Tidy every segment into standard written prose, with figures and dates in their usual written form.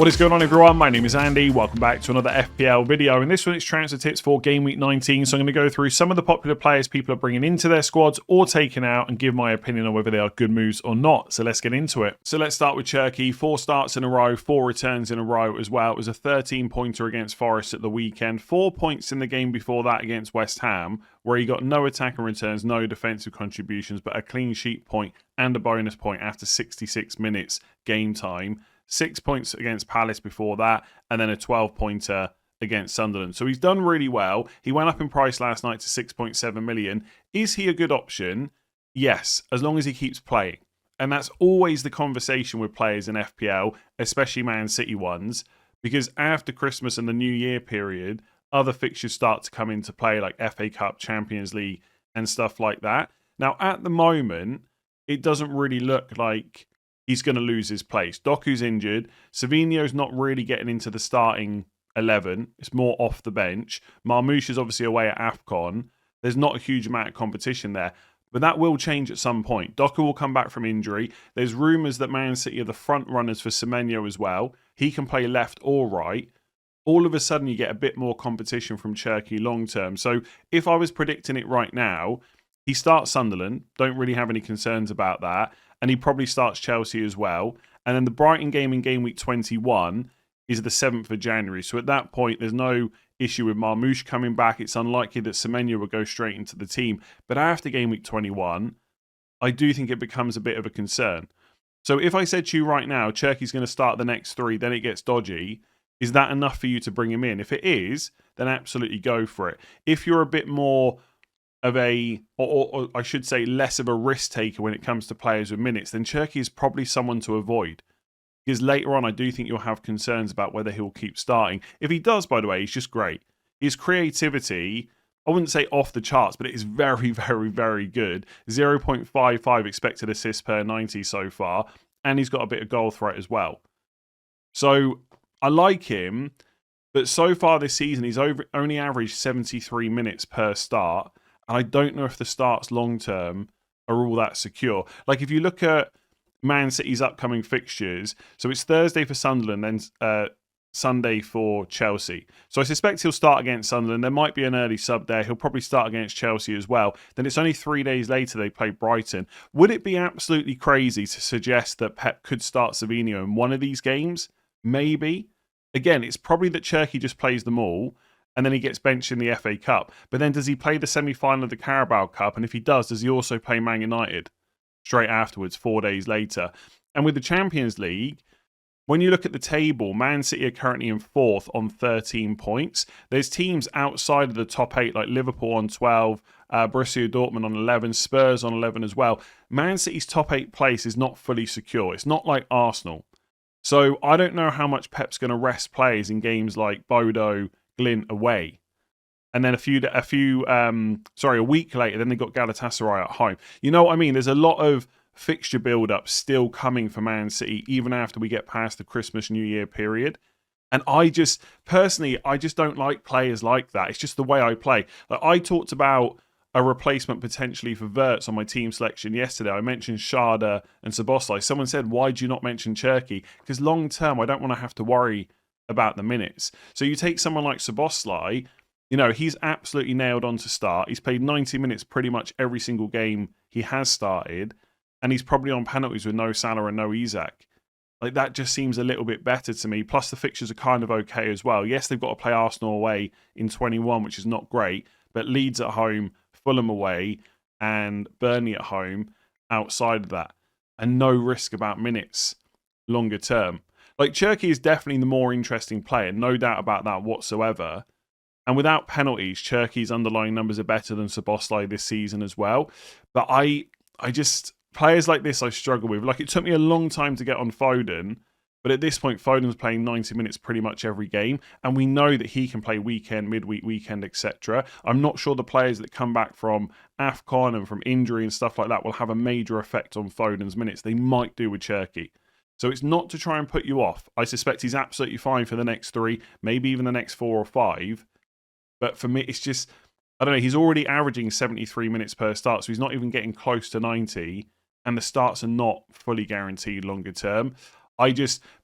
What is going on, everyone? My name is Andy. Welcome back to another FPL video. In this one, it's transfer tips for Game Week 19. So I'm going to go through some of the popular players people are bringing into their squads or taking out and give my opinion on whether they are good moves or not. So let's get into it. So let's start with Cherki. 4 starts in a row, 4 returns in a row as well. It was a 13-pointer against Forest at the weekend. 4 points in the game before that against West Ham, where he got no attacking returns, no defensive contributions, but a clean sheet point and a bonus point after 66 minutes game time. 6 points against Palace before that, and then a 12-pointer against Sunderland. So he's done really well. He went up in price last night to 6.7 million. Is he a good option? Yes, as long as he keeps playing. And that's always the conversation with players in FPL, especially Man City ones, because after Christmas and the New Year period, other fixtures start to come into play, like FA Cup, Champions League, and stuff like that. Now, at the moment, it doesn't really look like he's going to lose his place. Doku's injured. Semenyo's not really getting into the starting 11. It's more off the bench. Marmoush is obviously away at AFCON. There's not a huge amount of competition there. But that will change at some point. Dorgu will come back from injury. There's rumours that Man City are the front runners for Semenyo as well. He can play left or right. All of a sudden, you get a bit more competition from Cherki long term. So if I was predicting it right now, he starts Sunderland. Don't really have any concerns about that. And he probably starts Chelsea as well. And then the Brighton game in Game Week 21 is the 7th of January. So at that point, there's no issue with Marmoush coming back. It's unlikely that Semenyo will go straight into the team. But after Game Week 21, I do think it becomes a bit of a concern. So if I said to you right now, Cherki's going to start the next 3, then it gets dodgy, is that enough for you to bring him in? If it is, then absolutely go for it. If you're a bit more of or I should say less of a risk taker when it comes to players with minutes, then Cherki is probably someone to avoid. Because later on, I do think you'll have concerns about whether he'll keep starting. If he does, by the way, he's just great. His creativity, I wouldn't say off the charts, but it is very, very, very good. 0.55 expected assists per 90 so far. And he's got a bit of goal threat as well. So I like him, but so far this season, he's only averaged 73 minutes per start. And I don't know if the starts long term are all that secure. Like if you look at Man City's upcoming fixtures, so it's Thursday for Sunderland, then Sunday for Chelsea. So I suspect he'll start against Sunderland. There might be an early sub there. He'll probably start against Chelsea as well. Then it's only 3 days later they play Brighton. Would it be absolutely crazy to suggest that Pep could start Semenyo in one of these games? Maybe. Again, it's probably that Cherki just plays them all, and then he gets benched in the FA Cup. But then does he play the semi-final of the Carabao Cup? And if he does he also play Man United straight afterwards, 4 days later? And with the Champions League, when you look at the table, Man City are currently in 4th on 13 points. There's teams outside of the top 8, like Liverpool on 12, Borussia Dortmund on 11, Spurs on 11 as well. Man City's top 8 place is not fully secure. It's not like Arsenal. So I don't know how much Pep's going to rest players in games like Bodo, Glint away, and then a week later, then they got Galatasaray at home. You know what I mean? There's a lot of fixture build-up still coming for Man City, even after we get past the Christmas New Year period. And I just don't like players like that. It's just the way I play. Like I talked about a replacement potentially for Wirtz on my team selection yesterday. I mentioned Schade and Szoboszlai. Someone said, why do you not mention Cherki? Because long term, I don't want to have to worry about the minutes. So you take someone like Szoboszlai, he's absolutely nailed on to start. He's played 90 minutes pretty much every single game he has started, and he's probably on penalties with no Salah and no Isak. Like that just seems a little bit better to me. Plus the fixtures are kind of okay as well. Yes, they've got to play Arsenal away in 21, which is not great, but Leeds at home, Fulham away, and Burnley at home outside of that. And no risk about minutes longer term. Like Cherki is definitely the more interesting player, no doubt about that whatsoever. And without penalties, Cherki's underlying numbers are better than Szoboszlai this season as well. But I just, players like this I struggle with. Like it took me a long time to get on Foden, but at this point Foden's playing 90 minutes pretty much every game, and we know that he can play weekend, midweek, weekend, etc. I'm not sure the players that come back from AFCON and from injury and stuff like that will have a major effect on Foden's minutes. They might do with Cherki. So it's not to try and put you off. I suspect he's absolutely fine for the next 3, maybe even the next 4 or 5. But for me, it's just, I don't know, he's already averaging 73 minutes per start, so he's not even getting close to 90, and the starts are not fully guaranteed longer term.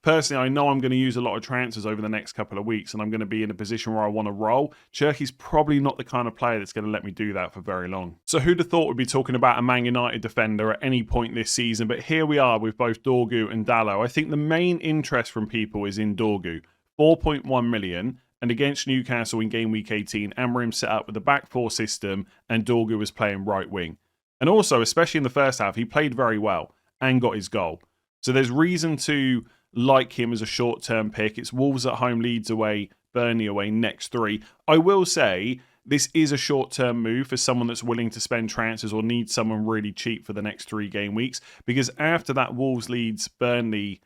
Personally, I know I'm going to use a lot of transfers over the next couple of weeks, and I'm going to be in a position where I want to roll. Cherki's probably not the kind of player that's going to let me do that for very long. So who'd have thought we'd be talking about a Man United defender at any point this season, but here we are with both Dorgu and Dalot. I think the main interest from people is in Dorgu. 4.1 million, and against Newcastle in game week 18, Amorim set up with the back four system, and Dorgu was playing right wing. And also, especially in the first half, he played very well and got his goal. So there's reason to like him as a short-term pick. It's Wolves at home, Leeds away, Burnley away, next 3. I will say this is a short-term move for someone that's willing to spend transfers or needs someone really cheap for the next 3 game weeks, because after that Wolves, Leeds, Burnley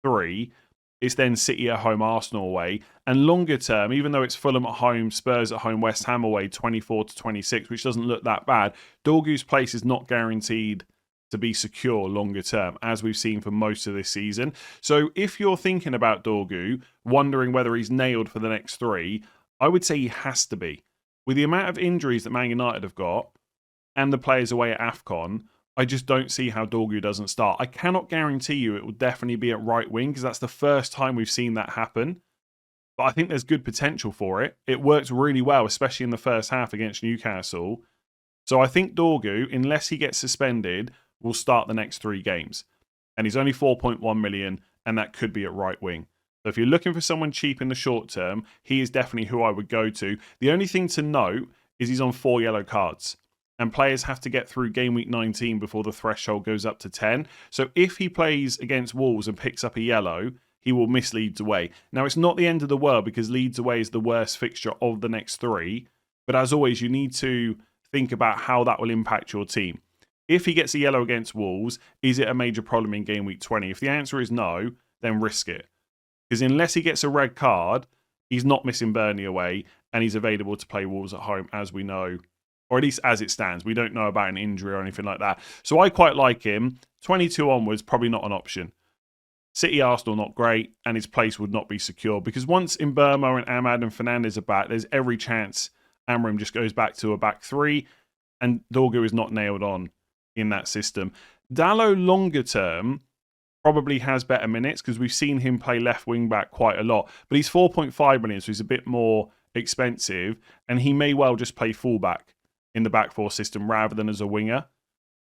3, it's then City at home, Arsenal away. And longer term, even though it's Fulham at home, Spurs at home, West Ham away, 24 to 26, which doesn't look that bad, Dorgu's place is not guaranteed to be secure longer term, as we've seen for most of this season. So if you're thinking about Dorgu, wondering whether he's nailed for the next 3, I would say he has to be. With the amount of injuries that Man United have got and the players away at AFCON, I just don't see how Dorgu doesn't start. I cannot guarantee you it will definitely be at right wing, because that's the first time we've seen that happen. But I think there's good potential for it. It worked really well, especially in the first half against Newcastle. So I think Dorgu, unless he gets suspended, will start the next 3 games. And he's only 4.1 million, and that could be at right wing. So if you're looking for someone cheap in the short term, he is definitely who I would go to. The only thing to note is he's on 4 yellow cards. And players have to get through game week 19 before the threshold goes up to 10. So if he plays against Wolves and picks up a yellow, he will miss Leeds away. Now, it's not the end of the world, because Leeds away is the worst fixture of the next 3. But as always, you need to think about how that will impact your team. If he gets a yellow against Wolves, is it a major problem in game week 20? If the answer is no, then risk it. Because unless he gets a red card, he's not missing Burnley away, and he's available to play Wolves at home, as we know. Or at least as it stands. We don't know about an injury or anything like that. So I quite like him. 22 onwards, probably not an option. City, Arsenal, not great, and his place would not be secure. Because once Mbeumo and Ahmad and Fernandes are back, there's every chance Amorim just goes back to a back 3, and Dorgu is not nailed on in that system. Dalot, longer term, probably has better minutes, because we've seen him play left wing back quite a lot. But he's 4.5 million, so he's a bit more expensive, and he may well just play fullback in the back 4 system rather than as a winger.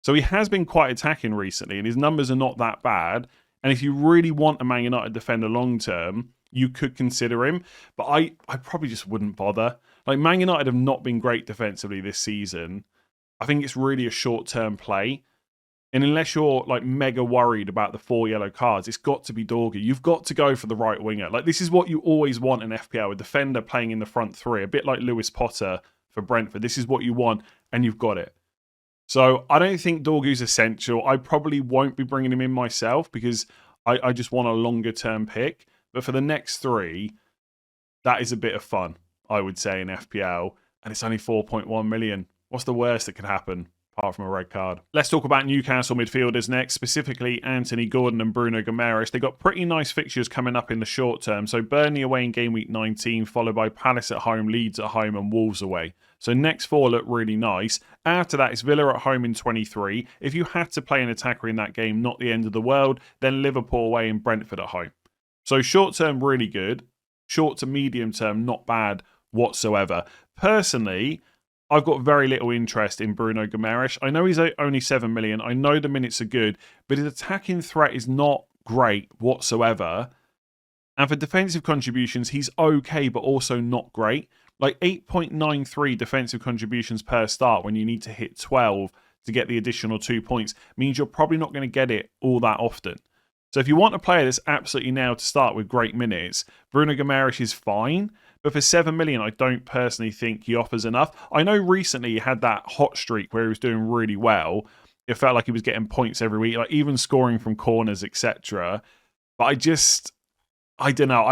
So he has been quite attacking recently, and his numbers are not that bad. And if you really want a Man United defender long term, you could consider him. But I probably just wouldn't bother. Like, Man United have not been great defensively this season. I think it's really a short-term play. And unless you're like mega worried about the 4 yellow cards, it's got to be Dorgu. You've got to go for the right winger. Like, this is what you always want in FPL, a defender playing in the front 3, a bit like Lewis Potter for Brentford. This is what you want, and you've got it. So I don't think Dorgu's essential. I probably won't be bringing him in myself, because I just want a longer-term pick. But for the next 3, that is a bit of fun, I would say, in FPL. And it's only 4.1 million. What's the worst that could happen, apart from a red card? Let's talk about Newcastle midfielders next, specifically Anthony Gordon and Bruno Gomes. They got pretty nice fixtures coming up in the short term. So Burnley away in game week 19, followed by Palace at home, Leeds at home, and Wolves away. So next 4 look really nice. After that, it's Villa at home in 23. If you had to play an attacker in that game, not the end of the world. Then Liverpool away and Brentford at home. So short term, really good. Short to medium term, not bad whatsoever. Personally, I've got very little interest in Bruno Gomes. I know he's only 7 million. I know the minutes are good, but his attacking threat is not great whatsoever. And for defensive contributions, he's okay, but also not great. Like 8.93 defensive contributions per start when you need to hit 12 to get the additional 2 points means you're probably not going to get it all that often. So if you want a player that's absolutely nailed to start with great minutes, Bruno Gomes is fine. But for 7 million, I don't personally think he offers enough. I know recently he had that hot streak where he was doing really well. It felt like he was getting points every week, like even scoring from corners, etc. But I don't know.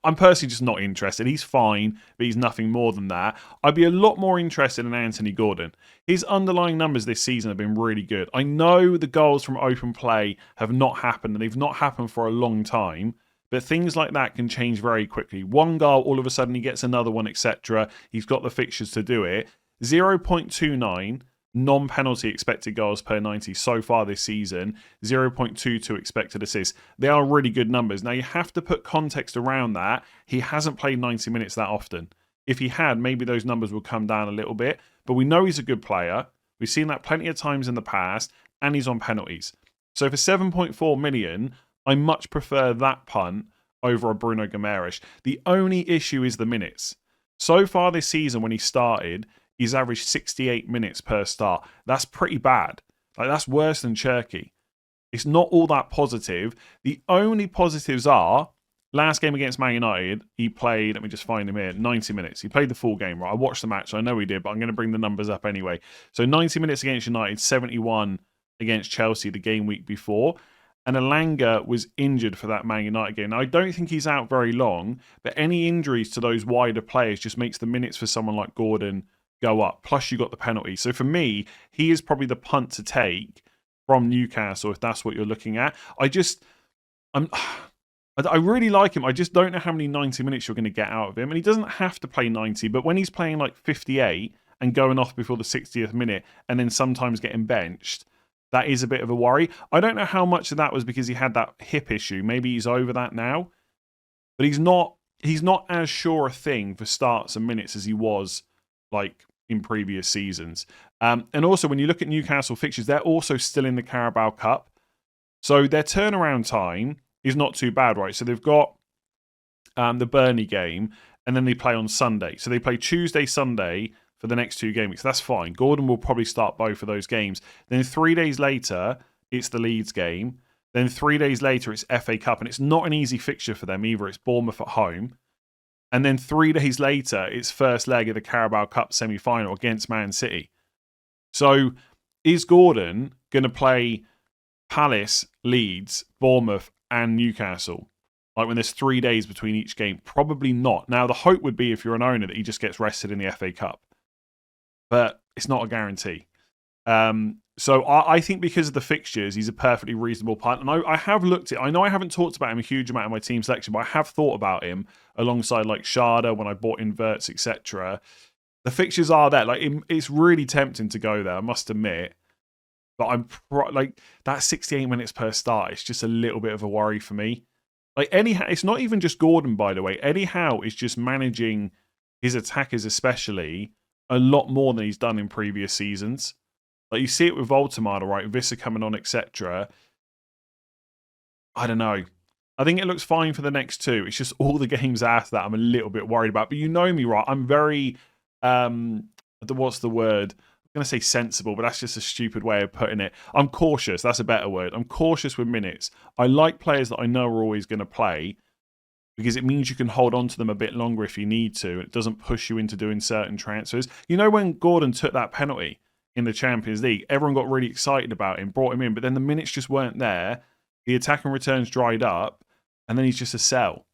I'm personally just not interested. He's fine, but he's nothing more than that. I'd be a lot more interested in Anthony Gordon. His underlying numbers this season have been really good. I know the goals from open play have not happened, and they've not happened for a long time. But things like that can change very quickly. One goal, all of a sudden he gets another one, etc. He's got the fixtures to do it. 0.29 non-penalty expected goals per 90 so far this season, 0.22 expected assists. They are really good numbers. Now, you have to put context around that. He hasn't played 90 minutes that often. If he had, maybe those numbers would come down a little bit. But we know he's a good player. We've seen that plenty of times in the past, and he's on penalties. So for 7.4 million, I much prefer that punt over a Bruno Guimaraes. The only issue is the minutes. So far this season, when he started, he's averaged 68 minutes per start. That's pretty bad. Like, that's worse than Cherki. It's not all that positive. The only positives are, last game against Man United, he played, let me just find him here, 90 minutes. He played the full game, right? I watched the match, so I know he did, but I'm going to bring the numbers up anyway. So 90 minutes against United, 71 against Chelsea the game week before. And Elanga was injured for that Man United game. Now, I don't think he's out very long, but any injuries to those wider players just makes the minutes for someone like Gordon go up. Plus, you got the penalty. So for me, he is probably the punt to take from Newcastle if that's what you're looking at. I really like him. I just don't know how many 90 minutes you're going to get out of him. And he doesn't have to play 90, but when he's playing like 58 and going off before the 60th minute and then sometimes getting benched, that is a bit of a worry. I don't know how much of that was because he had that hip issue. Maybe he's over that now. But he's not as sure a thing for starts and minutes as he was like in previous seasons. And also, when you look at Newcastle fixtures, they're also still in the Carabao Cup. So their turnaround time is not too bad, right? So they've got the Burnley game, and then they play on Sunday. So they play Tuesday, Sunday for the next 2 game weeks. That's fine. Gordon will probably start both of those games. Then 3 days later, it's the Leeds game. Then 3 days later, it's FA Cup. And it's not an easy fixture for them either. It's Bournemouth at home. And then 3 days later, it's first leg of the Carabao Cup semi-final against Man City. So is Gordon going to play Palace, Leeds, Bournemouth, and Newcastle? Like when there's 3 days between each game? Probably not. Now, the hope would be if you're an owner that he just gets rested in the FA Cup. But it's not a guarantee. So I think because of the fixtures, he's a perfectly reasonable punt. And I have looked at, I know I haven't talked about him a huge amount in my team selection, but I have thought about him alongside like Schade when I bought inverts, etc. The fixtures are there. Like it's really tempting to go there, I must admit. But I'm like that 68 minutes per start. It's just a little bit of a worry for me. Like it's not even just Gordon, by the way. Eddie Howe is just managing his attackers, especially a lot more than he's done in previous seasons. Like you see it with Voltemada, right? Vissa coming on, etc. I don't know. I think it looks fine for the next 2. It's just all the games after that I'm a little bit worried about. But you know me, right? I'm very what's the word? I'm going to say sensible, but that's just a stupid way of putting it. I'm cautious. That's a better word. I'm cautious with minutes. I like players that I know are always going to play because it means you can hold on to them a bit longer if you need to. It doesn't push you into doing certain transfers. You know when Gordon took that penalty in the Champions League, everyone got really excited about him, brought him in, but then the minutes just weren't there. The attack and returns dried up, and then he's just a sell.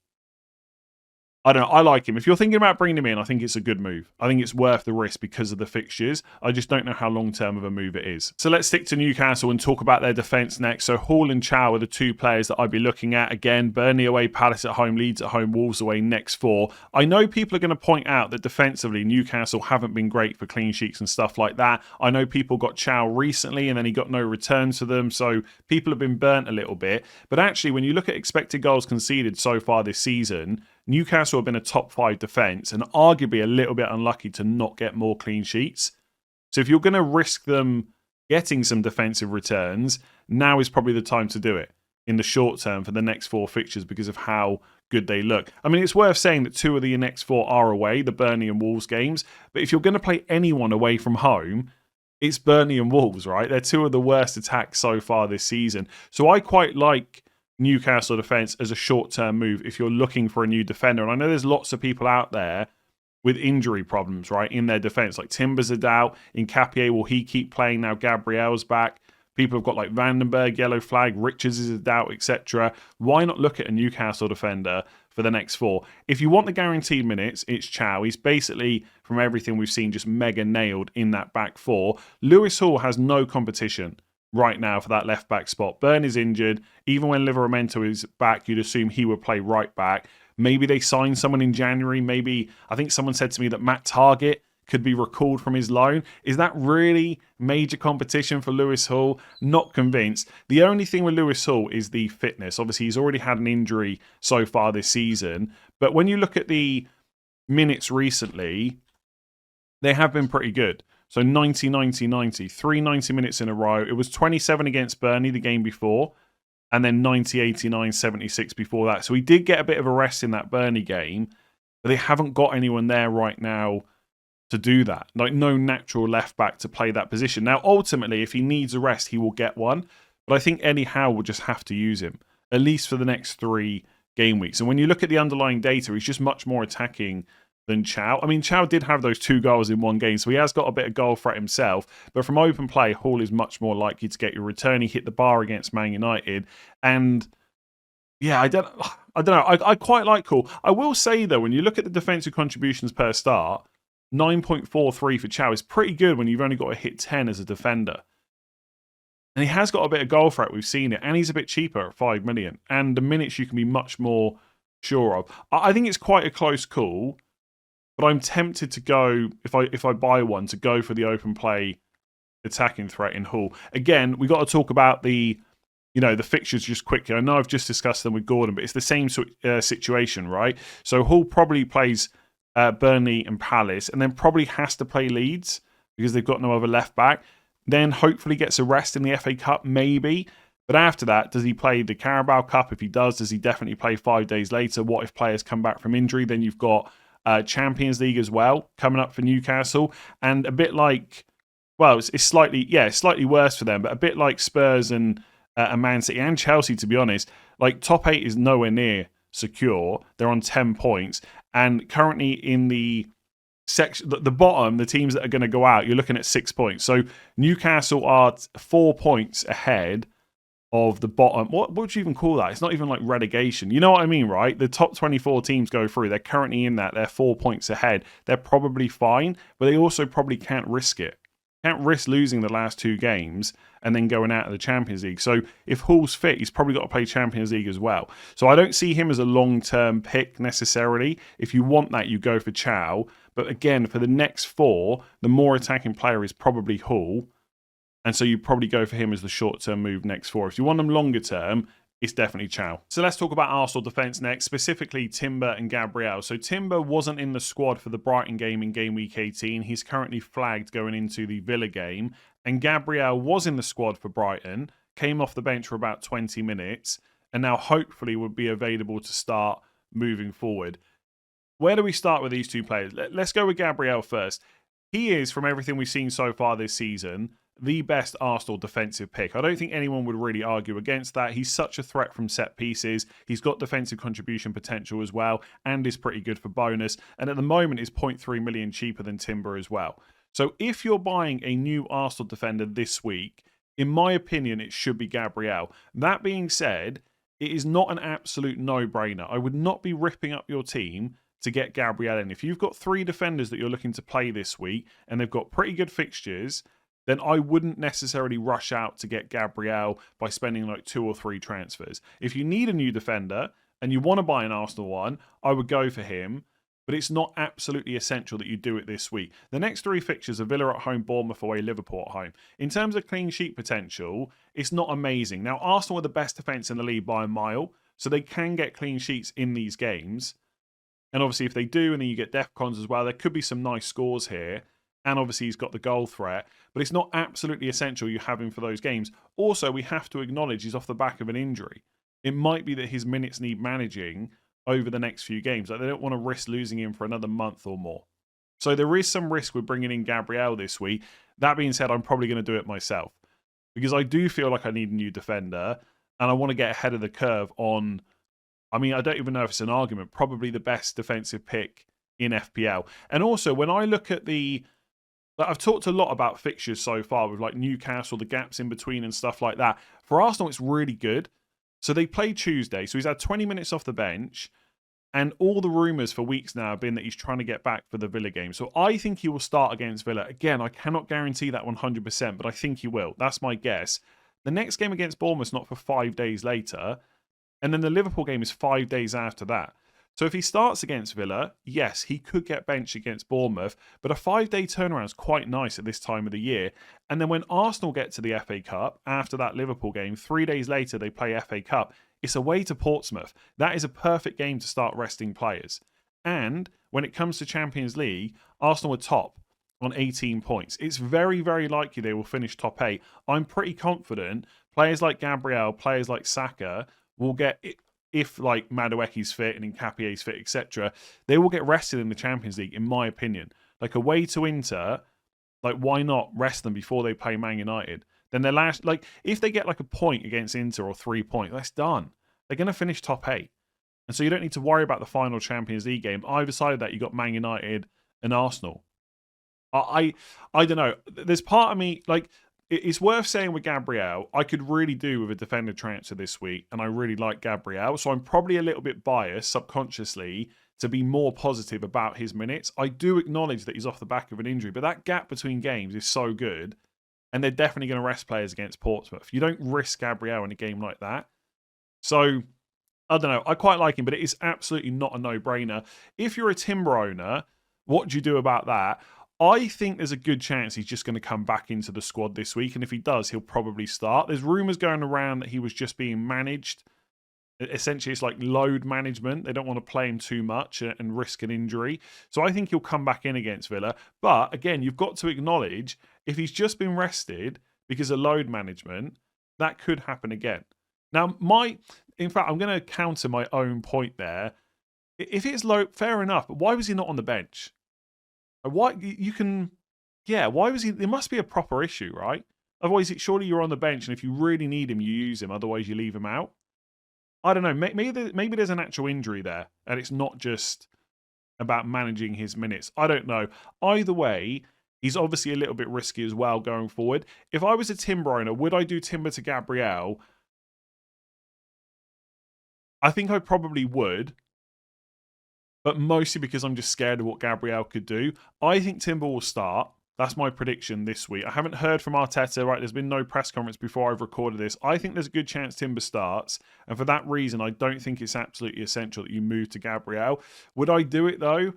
I don't know. I like him. If you're thinking about bringing him in, I think it's a good move. I think it's worth the risk because of the fixtures. I just don't know how long-term of a move it is. So let's stick to Newcastle and talk about their defence next. So Hall and Thiaw are the 2 players that I'd be looking at. Again, Burnley away, Palace at home, Leeds at home, Wolves away, next 4. I know people are going to point out that defensively, Newcastle haven't been great for clean sheets and stuff like that. I know people got Thiaw recently and then he got no returns to them. So people have been burnt a little bit. But actually, when you look at expected goals conceded so far this season, Newcastle have been a top 5 defence and arguably a little bit unlucky to not get more clean sheets. So if you're going to risk them getting some defensive returns, now is probably the time to do it in the short term for the next 4 fixtures because of how good they look. I mean, it's worth saying that 2 of the next 4 are away, the Burnley and Wolves games. But if you're going to play anyone away from home, it's Burnley and Wolves, right? They're 2 of the worst attacks so far this season. So I quite like Newcastle defence as a short-term move if you're looking for a new defender. And I know there's lots of people out there with injury problems, right, in their defence. Like Timber's a doubt. In Capier, will he keep playing now? Gabriel's back. People have got like Vandenberg, yellow flag, Richards is a doubt, etc. Why not look at a Newcastle defender for the next 4? If you want the guaranteed minutes, it's Thiaw. He's basically, from everything we've seen, just mega nailed in that back 4. Lewis Hall has no competition right now for that left back spot. Burn is injured. Even when Livramento is back, you'd assume he would play right back. Maybe they sign someone in January. Maybe, I think someone said to me that Matt Targett could be recalled from his loan. Is that really major competition for Lewis Hall? Not convinced. The only thing with Lewis Hall is the fitness. Obviously, he's already had an injury so far this season. But when you look at the minutes recently, they have been pretty good. So 90, 90, 90. 3 90 minutes in a row. It was 27 against Burnley the game before. And then 90, 89, 76 before that. So he did get a bit of a rest in that Burnley game. But they haven't got anyone there right now to do that. Like, no natural left back to play that position. Now, ultimately, if he needs a rest, he will get one. But I think Eddie Howe will just have to use him, at least for the next 3 game weeks. And when you look at the underlying data, he's just much more attacking than Thiaw. I mean, Thiaw did have those 2 goals in one game, so he has got a bit of goal threat himself. But from open play, Hall is much more likely to get your return. He hit the bar against Man United. And yeah, I don't know. I quite like Hall. I will say, though, when you look at the defensive contributions per start, 9.43 for Thiaw is pretty good when you've only got to hit 10 as a defender. And he has got a bit of goal threat, we've seen it. And he's a bit cheaper at 5 million. And the minutes you can be much more sure of. I think it's quite a close call. But I'm tempted to go, if I buy one, to go for the open play attacking threat in Hall. Again, we got to talk about the fixtures just quickly. I know I've just discussed them with Gordon, but it's the same situation, right? So Hall probably plays Burnley and Palace, and then probably has to play Leeds because they've got no other left back. Then hopefully gets a rest in the FA Cup, maybe. But after that, does he play the Carabao Cup? If he does he definitely play 5 days later? What if players come back from injury? Then you've got Champions League as well coming up for Newcastle, and a bit like, well, it's slightly worse for them, but a bit like Spurs and Man City and Chelsea, to be honest. Like, top 8 is nowhere near secure. They're on 10 points, and currently in the section, the bottom, the teams that are going to go out, you're looking at 6 points. So Newcastle are 4 points ahead of the bottom. What would you even call that? It's not even like relegation. You know what I mean, right? The top 24 teams go through. They're currently in that. They're 4 points ahead. They're probably fine, but they also probably can't risk it. Can't risk losing the last 2 games and then going out of the Champions League. So if Hall's fit, he's probably got to play Champions League as well. So I don't see him as a long-term pick necessarily. If you want that, you go for Thiaw. But again, for the next 4, the more attacking player is probably Hall. And so you probably go for him as the short-term move next 4. If you want them longer term, it's definitely Thiaw. So let's talk about Arsenal defence next, specifically Timber and Gabriel. So Timber wasn't in the squad for the Brighton game in game week 18. He's currently flagged going into the Villa game. And Gabriel was in the squad for Brighton, came off the bench for about 20 minutes, and now hopefully would be available to start moving forward. Where do we start with these 2 players? Let's go with Gabriel first. He is, from everything we've seen so far this season, the best Arsenal defensive pick. I don't think anyone would really argue against that. He's such a threat from set pieces. He's got defensive contribution potential as well, and is pretty good for bonus. And at the moment is 0.3 million cheaper than Timber as well. So if you're buying a new Arsenal defender this week, in my opinion, it should be Gabriel. That being said, it is not an absolute no-brainer. I would not be ripping up your team to get Gabriel in. If you've got 3 defenders that you're looking to play this week, and they've got pretty good fixtures, then I wouldn't necessarily rush out to get Gabriel by spending like 2 or 3 transfers. If you need a new defender and you want to buy an Arsenal one, I would go for him, but it's not absolutely essential that you do it this week. The next 3 fixtures are Villa at home, Bournemouth away, Liverpool at home. In terms of clean sheet potential, it's not amazing. Now, Arsenal are the best defence in the league by a mile, so they can get clean sheets in these games. And obviously, if they do, and then you get DEFCONs as well, there could be some nice scores here. And obviously, he's got the goal threat. But it's not absolutely essential you have him for those games. Also, we have to acknowledge he's off the back of an injury. It might be that his minutes need managing over the next few games. Like, they don't want to risk losing him for another month or more. So there is some risk with bringing in Gabriel this week. That being said, I'm probably going to do it myself. Because I do feel like I need a new defender. And I want to get ahead of the curve on... I mean, I don't even know if it's an argument. Probably the best defensive pick in FPL. And also, when I look at the... I've talked a lot about fixtures so far with like Newcastle, the gaps in between and stuff like that. For Arsenal, it's really good. So they play Tuesday. So he's had 20 minutes off the bench. And all the rumours for weeks now have been that he's trying to get back for the Villa game. So I think he will start against Villa. Again, I cannot guarantee that 100%, but I think he will. That's my guess. The next game against Bournemouth's not for 5 days later. And then the Liverpool game is 5 days after that. So if he starts against Villa, yes, he could get benched against Bournemouth, but a 5-day turnaround is quite nice at this time of the year. And then when Arsenal get to the FA Cup, after that Liverpool game, 3 days later they play FA Cup, it's away to Portsmouth. That is a perfect game to start resting players. And when it comes to Champions League, Arsenal are top on 18 points. It's very, very likely they will finish top 8. I'm pretty confident players like Gabriel, players like Saka will get, if like Madueke's fit and Nkapie's fit, etc., they will get rested in the Champions League, in my opinion. Like away to Inter, like why not rest them before they play Man United? Then their last, like if they get like a point against Inter or 3 points, that's done. They're going to finish top 8. And so you don't need to worry about the final Champions League game. Either side of that, you got Man United and Arsenal. I don't know. There's part of me, like, it's worth saying with Gabriel, I could really do with a defender transfer this week, and I really like Gabriel. So I'm probably a little bit biased subconsciously to be more positive about his minutes. I do acknowledge that he's off the back of an injury, but that gap between games is so good, and they're definitely going to rest players against Portsmouth. You don't risk Gabriel in a game like that. So, I don't know. I quite like him, but it is absolutely not a no-brainer. If you're a Timber owner, what do you do about that? I think there's a good chance he's just going to come back into the squad this week, and if he does, he'll probably start. There's rumours going around that he was just being managed. Essentially, it's like load management. They don't want to play him too much and risk an injury. So I think he'll come back in against Villa. But again, you've got to acknowledge, if he's just been rested because of load management, that could happen again. Now, in fact, I'm going to counter my own point there. If it's low, fair enough, but why was he not on the bench? Why why was he? There must be a proper issue, right? Otherwise, surely you're on the bench, and if you really need him, you use him. Otherwise, you leave him out. I don't know. Maybe there's an actual injury there, and it's not just about managing his minutes. I don't know. Either way, he's obviously a little bit risky as well going forward. If I was a Timber owner, would I do Timber to Gabriel? I think I probably would, but mostly because I'm just scared of what Gabriel could do. I think Timber will start. That's my prediction this week. I haven't heard from Arteta, right? There's been no press conference before I've recorded this. I think there's a good chance Timber starts, and for that reason, I don't think it's absolutely essential that you move to Gabriel. Would I do it, though?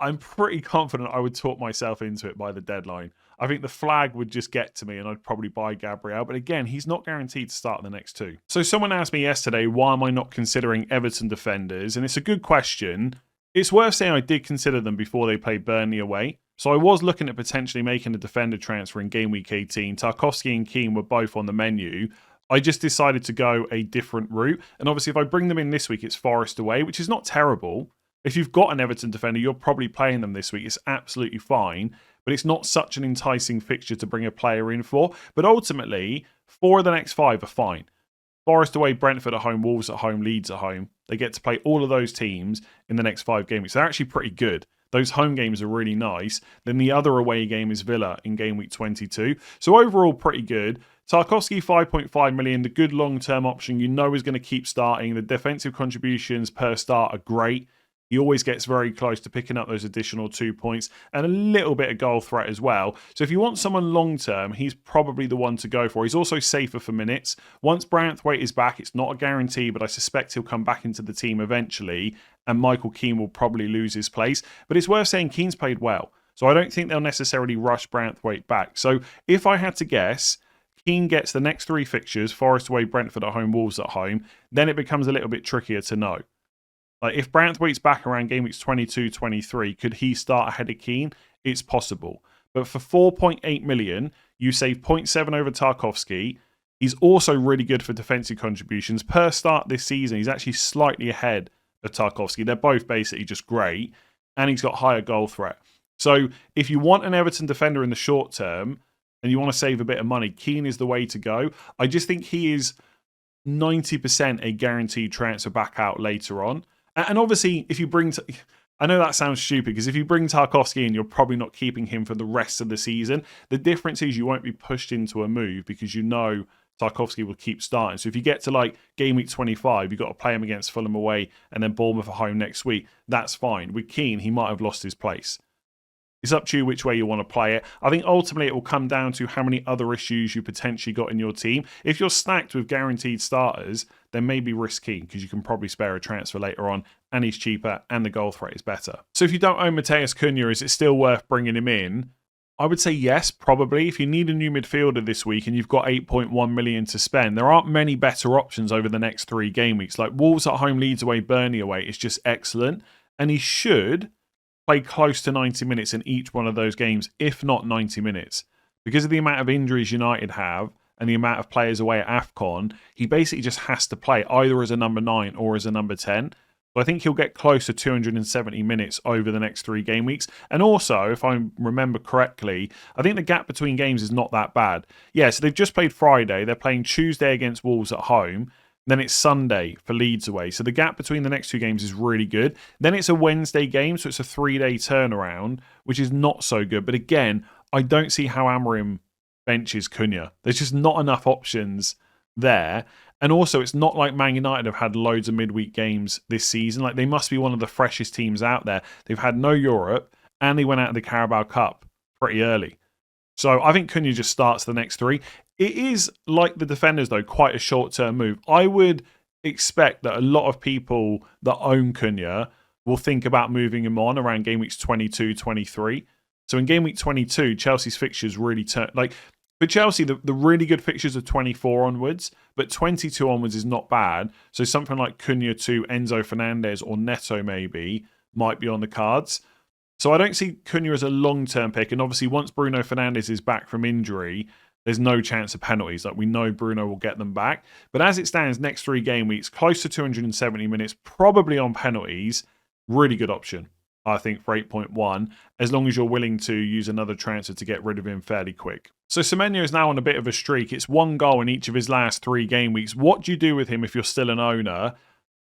I'm pretty confident I would talk myself into it by the deadline. I think the flag would just get to me and I'd probably buy Gabriel. But again, he's not guaranteed to start the next 2. So someone asked me yesterday, why am I not considering Everton defenders? And it's a good question. It's worth saying I did consider them before they played Burnley away. So I was looking at potentially making a defender transfer in game week 18. Tarkowski and Keane were both on the menu. I just decided to go a different route. And obviously, if I bring them in this week, it's Forest away, which is not terrible. If you've got an Everton defender, you're probably playing them this week. It's absolutely fine, but it's not such an enticing fixture to bring a player in for. But ultimately, 4 of the next 5 are fine. Forest away, Brentford at home, Wolves at home, Leeds at home. They get to play all of those teams in the next 5 games. They're actually pretty good. Those home games are really nice. Then the other away game is Villa in game week 22. So overall, pretty good. Tarkowski, 5.5 million, the good long-term option you know is going to keep starting. The defensive contributions per start are great. He always gets very close to picking up those additional 2 points and a little bit of goal threat as well. So if you want someone long-term, he's probably the one to go for. He's also safer for minutes. Once Branthwaite is back, it's not a guarantee, but I suspect he'll come back into the team eventually, and Michael Keane will probably lose his place. But it's worth saying Keane's played well. So I don't think they'll necessarily rush Branthwaite back. So if I had to guess, Keane gets the next 3 fixtures, Forest away, Brentford at home, Wolves at home. Then it becomes a little bit trickier to know. Like if Branthwaite's back around game weeks 22, 23, could he start ahead of Keane? It's possible. But for 4.8 million, you save 0.7 over Tarkowski. He's also really good for defensive contributions. Per start this season, he's actually slightly ahead of Tarkowski. They're both basically just great. And he's got higher goal threat. So if you want an Everton defender in the short term and you want to save a bit of money, Keane is the way to go. I just think he is 90% a guaranteed transfer back out later on. And obviously, if you bring... I know that sounds stupid, because if you bring Tarkowski in, you're probably not keeping him for the rest of the season. The difference is you won't be pushed into a move because you know Tarkowski will keep starting. So if you get to like game week 25, you've got to play him against Fulham away and then Bournemouth at home next week. That's fine. With Keane, he might have lost his place. It's up to you which way you want to play it. I think ultimately it will come down to how many other issues you potentially got in your team. If you're stacked with guaranteed starters, then maybe risk Keane because you can probably spare a transfer later on and he's cheaper and the goal threat is better. So if you don't own Matheus Cunha, is it still worth bringing him in? I would say yes, probably. If you need a new midfielder this week and you've got 8.1 million to spend, there aren't many better options over the next 3 game weeks. Like Wolves at home, Leeds away, Burnley away is just excellent. And he should play close to 90 minutes in each one of those games, if not 90 minutes. Because of the amount of injuries United have and the amount of players away at AFCON, he basically just has to play either as a number 9 or as a number 10. So I think he'll get close to 270 minutes over the next 3 game weeks. And also, if I remember correctly, I think the gap between games is not that bad. Yeah, so they've just played Friday. They're playing Tuesday against Wolves at home. Then it's Sunday for Leeds away. So the gap between the next 2 games is really good. Then it's a Wednesday game, so it's a 3-day turnaround, which is not so good. But again, I don't see how Amorim benches Cunha. There's just not enough options there. And also, it's not like Man United have had loads of midweek games this season. Like, they must be one of the freshest teams out there. They've had no Europe, and they went out of the Carabao Cup pretty early. So I think Cunha just starts the next 3. It is, like the defenders, though, quite a short-term move. I would expect that a lot of people that own Cunha will think about moving him on around game weeks 22, 23. So in game week 22, Chelsea's fixtures really turn... Like, for Chelsea, the really good fixtures are 24 onwards, but 22 onwards is not bad. So something like Cunha to Enzo Fernandez or Neto maybe might be on the cards. So I don't see Cunha as a long-term pick. And obviously, once Bruno Fernandes is back from injury, there's no chance of penalties. Like, we know Bruno will get them back. But as it stands, next 3 game weeks, close to 270 minutes, probably on penalties. Really good option, I think, for 8.1, as long as you're willing to use another transfer to get rid of him fairly quick. So Semenyo is now on a bit of a streak. It's 1 goal in each of his last 3 game weeks. What do you do with him if you're still an owner?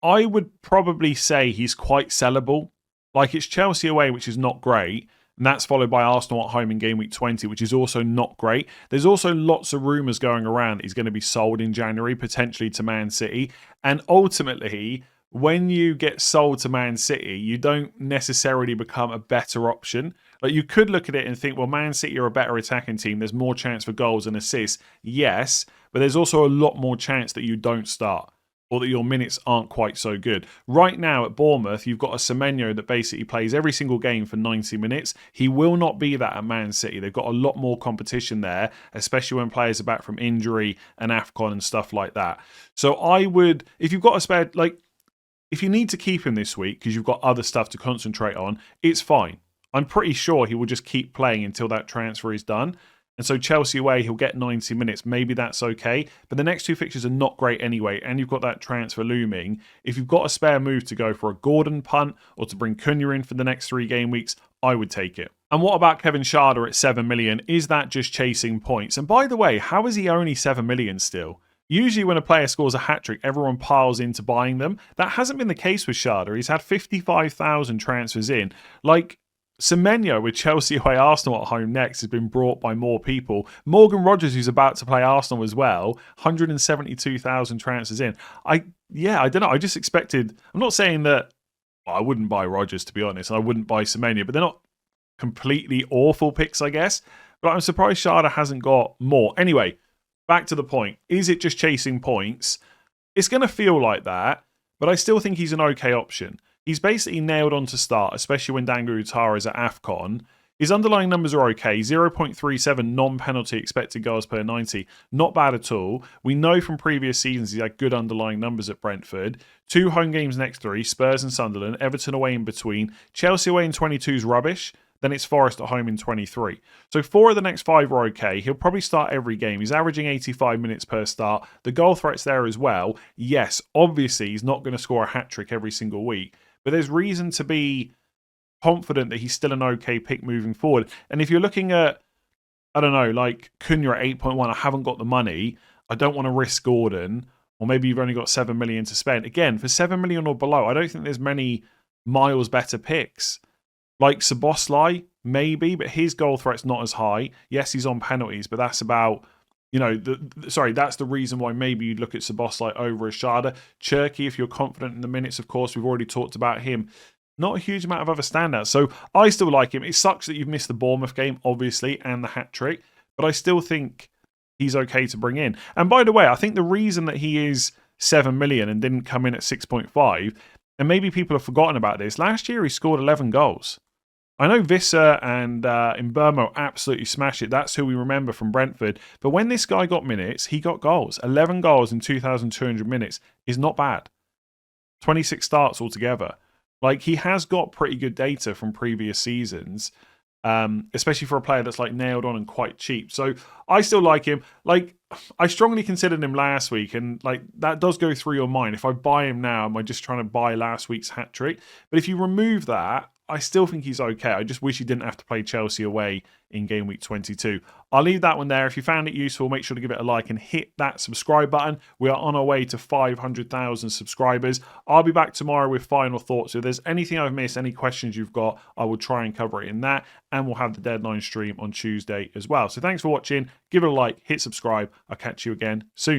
I would probably say he's quite sellable. Like, it's Chelsea away, which is not great. And that's followed by Arsenal at home in game week 20, which is also not great. There's also lots of rumours going around that he's going to be sold in January, potentially to Man City. And ultimately, when you get sold to Man City, you don't necessarily become a better option. Like, you could look at it and think, well, Man City are a better attacking team. There's more chance for goals and assists. Yes, but there's also a lot more chance that you don't start or that your minutes aren't quite so good. Right now at Bournemouth, you've got a Semenyo that basically plays every single game for 90 minutes. He will not be that at Man City. They've got a lot more competition there, especially when players are back from injury and AFCON and stuff like that. So I would, if you've got a spare, like, if you need to keep him this week because you've got other stuff to concentrate on, it's fine. I'm pretty sure he will just keep playing until that transfer is done. And so Chelsea away, he'll get 90 minutes. Maybe that's okay. But the next 2 fixtures are not great anyway. And you've got that transfer looming. If you've got a spare move to go for a Gordon punt or to bring Cunha in for the next 3 game weeks, I would take it. And what about Kevin Schade at 7 million? Is that just chasing points? And by the way, how is he only 7 million still? Usually when a player scores a hat-trick, everyone piles into buying them. That hasn't been the case with Schade. He's had 55,000 transfers in. Like, Semenyo with Chelsea away, Arsenal at home next has been brought by more people. Morgan Rogers, who's about to play Arsenal as well, 172,000 transfers in. I don't know. I just expected... I'm not saying that... Well, I wouldn't buy Rogers, to be honest. I wouldn't buy Semenyo, but they're not completely awful picks, I guess. But I'm surprised Schade hasn't got more. Anyway, back to the point. Is it just chasing points? It's going to feel like that, but I still think he's an okay option. He's basically nailed on to start, especially when Dangu Utara is at AFCON. His underlying numbers are okay. 0.37 non-penalty expected goals per 90. Not bad at all. We know from previous seasons he's had good underlying numbers at Brentford. 2 home games next 3, Spurs and Sunderland. Everton away in between. Chelsea away in 22 is rubbish. Then it's Forest at home in 23. So 4 of the next 5 are okay. He'll probably start every game. He's averaging 85 minutes per start. The goal threat's there as well. Yes, obviously he's not going to score a hat-trick every single week. But there's reason to be confident that he's still an okay pick moving forward. And if you're looking at, I don't know, like Cunha at 8.1, I haven't got the money, I don't want to risk Gordon, or maybe you've only got 7 million to spend. Again, for 7 million or below, I don't think there's many miles better picks. Like Szoboszlai, maybe, but his goal threat's not as high. Yes, he's on penalties, but that's about... that's the reason why maybe you'd look at Szoboszlai over a Schade. Cherki, if you're confident in the minutes, of course, we've already talked about him. not a huge amount of other standouts. So I still like him. It sucks that you've missed the Bournemouth game, obviously, and the hat-trick, but I still think he's okay to bring in. And by the way, I think the reason that he is 7 million and didn't come in at 6.5, and maybe people have forgotten about this, last year he scored 11 goals. I know Visser and Mbeumo absolutely smashed it. That's who we remember from Brentford. But when this guy got minutes, he got goals. 11 goals in 2,200 minutes is not bad. 26 starts altogether. Like, he has got pretty good data from previous seasons, especially for a player that's like nailed on and quite cheap. So I still like him. Like, I strongly considered him last week, and like that does go through your mind. If I buy him now, am I just trying to buy last week's hat trick? But if you remove that, I still think he's okay. I just wish he didn't have to play Chelsea away in game week 22. I'll leave that one there. If you found it useful, make sure to give it a like and hit that subscribe button. We are on our way to 500,000 subscribers. I'll be back tomorrow with final thoughts. If there's anything I've missed, any questions you've got, I will try and cover it in that. And we'll have the deadline stream on Tuesday as well. So thanks for watching. Give it a like, hit subscribe. I'll catch you again soon.